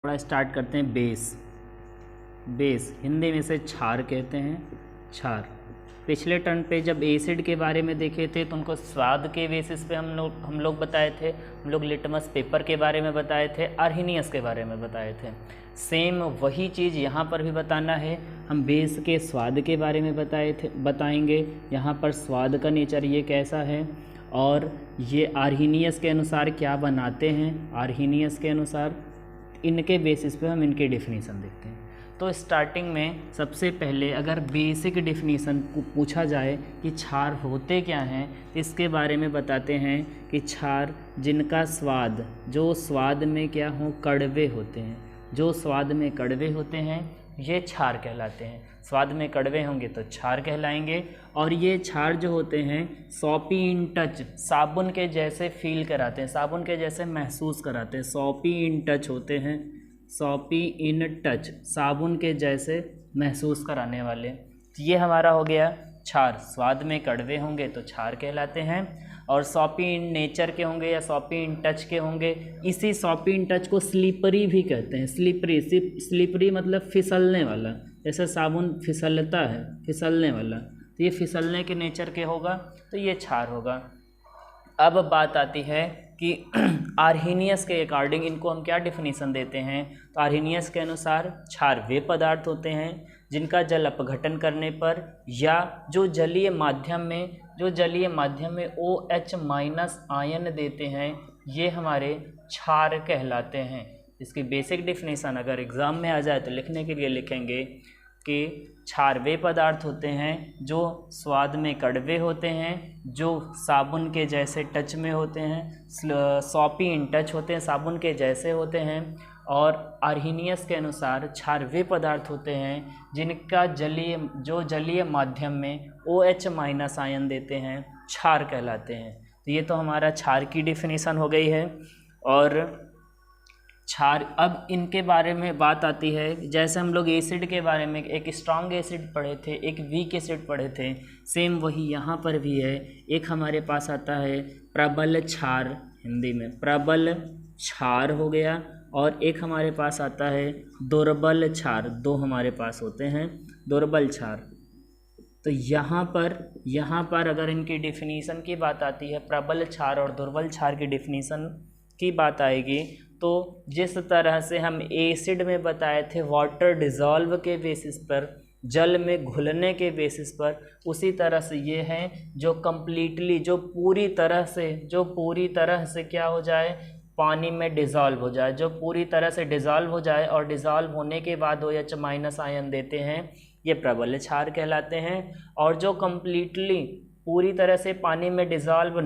थोड़ा स्टार्ट करते हैं। बेस हिंदी में से क्षार कहते हैं। क्षार पिछले टर्न पे जब एसिड के बारे में देखे थे तो उनको स्वाद के बेसिस पे हम लोग बताए थे। हम लोग लिटमस पेपर के बारे में बताए थे, आर्हीनियस के बारे में बताए थे। सेम वही चीज़ यहाँ पर भी बताना है। हम बेस के स्वाद के बारे में बताएंगे। यहाँ पर स्वाद का नेचर ये कैसा है और ये आर्हीनियस के अनुसार क्या बनाते हैं। आर्हीनियस के अनुसार इनके बेसिस पे हम इनके डेफिनेशन देखते हैं। तो स्टार्टिंग में सबसे पहले अगर बेसिक डेफिनेशन पूछा जाए कि क्षार होते क्या हैं, इसके बारे में बताते हैं कि क्षार जिनका स्वाद, जो स्वाद में क्या हो, कड़वे होते हैं। जो स्वाद में कड़वे होते हैं ये क्षार कहलाते हैं। स्वाद में कड़वे होंगे तो क्षार कहलाएंगे। और ये क्षार जो होते हैं सॉपी इन टच, साबुन के जैसे फील कराते हैं, साबुन के जैसे महसूस कराते हैं। सॉपी इन टच होते हैं, सॉपी इन टच, साबुन के जैसे महसूस कराने वाले। तो ये हमारा हो गया क्षार। स्वाद में कड़वे होंगे तो क्षार कहलाते हैं। और सॉपी इन नेचर के होंगे या सॉपी इन टच के होंगे। इसी सॉपी इन टच को स्लिपरी भी कहते हैं। स्लिपरी मतलब फिसलने वाला, जैसे साबुन फिसलता है, फिसलने वाला। तो ये फिसलने के नेचर के होगा तो ये क्षार होगा। अब बात आती है कि आर्हीनियस के अकॉर्डिंग इनको हम क्या डिफिनीसन देते हैं। तो आर्हीनियस के अनुसार क्षार वे पदार्थ होते हैं जिनका जल अपघटन करने पर या जो जलीय माध्यम में OH- आयन देते हैं, ये हमारे क्षार कहलाते हैं। इसकी बेसिक डिफिनीसन अगर एग्ज़ाम में आ जाए तो लिखने के लिए लिखेंगे कि क्षार वे पदार्थ होते हैं जो स्वाद में कड़वे होते हैं, जो साबुन के जैसे टच में होते हैं, सॉपी इन टच होते हैं, साबुन के जैसे होते हैं। और आर्हीनियस के अनुसार क्षार वे पदार्थ होते हैं जिनका जलीय माध्यम में OH- आयन देते हैं, क्षार कहलाते हैं। तो ये तो हमारा क्षार की डिफिनीसन हो गई है। और क्षार, अब इनके बारे में बात आती है। जैसे हम लोग एसिड के बारे में एक स्ट्रॉन्ग एसिड पढ़े थे, एक वीक एसिड पढ़े थे, सेम वही यहाँ पर भी है। एक हमारे पास आता है प्रबल क्षार, हिंदी में प्रबल क्षार हो गया। और एक हमारे पास आता है दुर्बल क्षार। दो हमारे पास होते हैं दुर्बल क्षार। तो यहाँ पर अगर इनकी डिफिनीसन की बात आती है, प्रबल क्षार और दुर्बल क्षार की डिफिनीसन की बात आएगी, तो जिस तरह से हम एसिड में बताए थे वाटर डिज़ोल्व के बेसिस पर, जल में घुलने के बेसिस पर, उसी तरह से ये हैं जो कम्प्लीटली, जो पूरी तरह से क्या हो जाए, पानी में डिज़ोल्व हो जाए, जो पूरी तरह से डिज़ोल्व हो जाए। और डिज़ोल्व होने के बाद OH- आयन देते हैं, ये प्रबल क्षार कहलाते हैं। और जो कम्प्लीटली पूरी तरह से पानी में डिज़ोल्व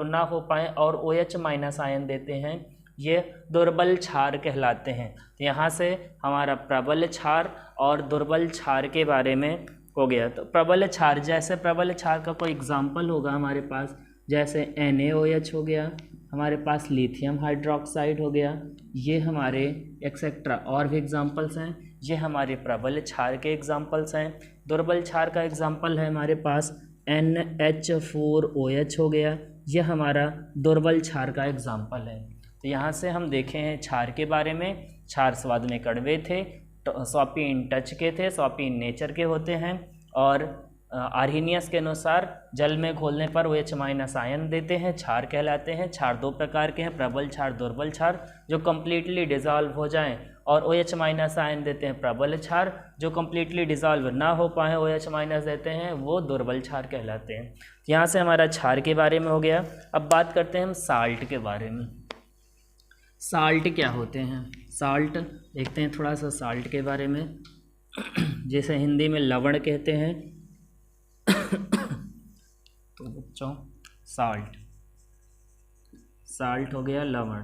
ना हो पाए, और OH- आयन देते हैं, ये दुर्बल क्षार कहलाते हैं। तो यहाँ से हमारा प्रबल क्षार और दुर्बल क्षार के बारे में हो गया। तो प्रबल क्षार, जैसे प्रबल क्षार का कोई एग्जाम्पल होगा हमारे पास, जैसे NaOH हो गया, हमारे पास लिथियम हाइड्रोक्साइड हो गया, ये हमारे एक्सेट्रा और भी एग्जाम्पल्स हैं। ये हमारे प्रबल क्षार के एग्जाम्पल्स हैं। दुर्बल क्षार का एग्जाम्पल है हमारे पास NH4OH हो गया, ये हमारा दुर्बल क्षार का एग्जाम्पल है। तो यहाँ से हम देखे हैं क्षार के बारे में। क्षार स्वाद में कड़वे थे, सॉपी इन टच के थे, सॉपी इन नेचर के होते हैं। और आर्हीनियस के अनुसार जल में घोलने पर OH- आयन देते हैं, क्षार कहलाते हैं। क्षार दो प्रकार के हैं, प्रबल क्षार, दुर्बल क्षार। जो कम्प्लीटली डिज़ोल्व हो जाएं और OH- आयन देते हैं, प्रबल क्षार। जो कम्प्लीटली डिज़ोल्व ना हो पाए, OH- देते हैं, वो दुर्बल क्षार कहलाते हैं। यहाँ से हमारा क्षार के बारे में हो गया। अब बात करते हैं हम साल्ट के बारे में। साल्ट क्या होते हैं, साल्ट देखते हैं थोड़ा सा साल्ट के बारे में। जैसे हिंदी में लवण कहते हैं तो बच्चों साल्ट हो गया लवण।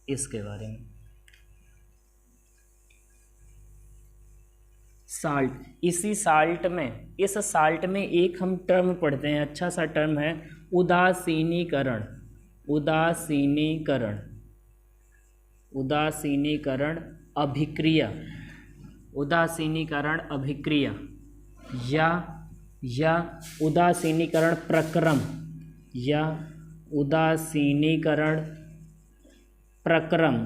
इसके बारे में साल्ट, इस साल्ट में एक हम टर्म पढ़ते हैं, अच्छा सा टर्म है, उदासीनीकरण अभिक्रिया या उदासीनीकरण प्रक्रम या उदासीनीकरण प्रक्रम,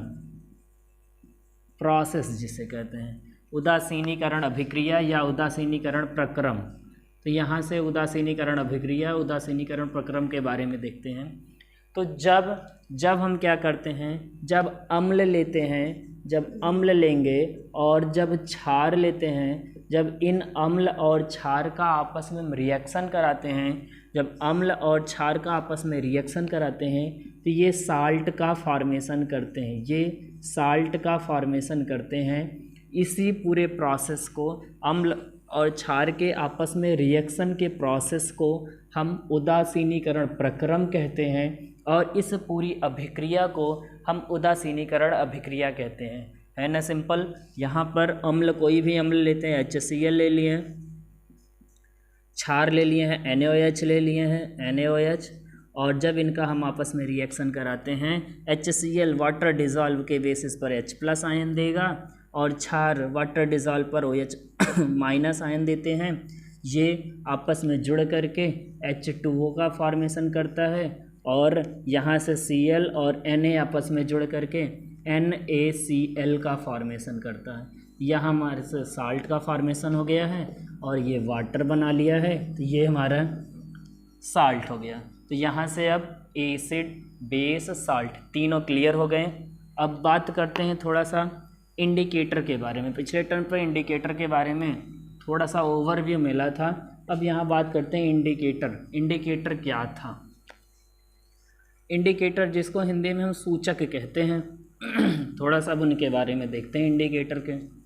प्रोसेस जिसे कहते हैं, उदासीनीकरण अभिक्रिया या उदासीनीकरण प्रक्रम। तो यहाँ से उदासीनीकरण अभिक्रिया, उदासीनीकरण प्रक्रम के बारे में देखते हैं। तो जब हम क्या करते हैं, जब अम्ल लेते हैं, जब अम्ल लेंगे और जब क्षार लेते हैं, जब इन अम्ल और क्षार का आपस में रिएक्शन कराते हैं, जब अम्ल और क्षार का आपस में रिएक्शन कराते हैं तो ये साल्ट का फॉर्मेशन करते हैं, ये साल्ट का फॉर्मेशन करते हैं। इसी पूरे प्रोसेस को, अम्ल और क्षार के आपस में रिएक्शन के प्रोसेस को हम उदासीनीकरण प्रक्रम कहते हैं और इस पूरी अभिक्रिया को हम उदासीनीकरण अभिक्रिया कहते हैं। है ना सिंपल। यहाँ पर अम्ल, कोई भी अम्ल लेते हैं, HCl ले लिए हैं, क्षार ले लिए हैं, NaOH ले लिए हैं, NaOH, और जब इनका हम आपस में रिएक्शन कराते हैं, HCl वाटर डिज़ोल्व के बेसिस पर H+ आयन देगा और क्षार वाटर डिज़ोल्व पर OH- माइनस आयन देते हैं। ये आपस में जुड़ करके H2O का फॉर्मेशन करता है और यहाँ से Cl और Na आपस में जुड़ करके NaCl का फॉर्मेशन करता है। यह हमारे से साल्ट का फॉर्मेशन हो गया है और ये वाटर बना लिया है, तो ये हमारा साल्ट हो गया। तो यहाँ से अब एसिड, बेस, साल्ट तीनों क्लियर हो गए। अब बात करते हैं थोड़ा सा इंडिकेटर के बारे में। पिछले टर्म पर इंडिकेटर के बारे में थोड़ा सा ओवरव्यू मिला था। अब यहाँ बात करते हैं इंडिकेटर। इंडिकेटर क्या था? इंडिकेटर, जिसको हिंदी में हम सूचक कहते हैं, थोड़ा सा अब उनके बारे में देखते हैं इंडिकेटर के।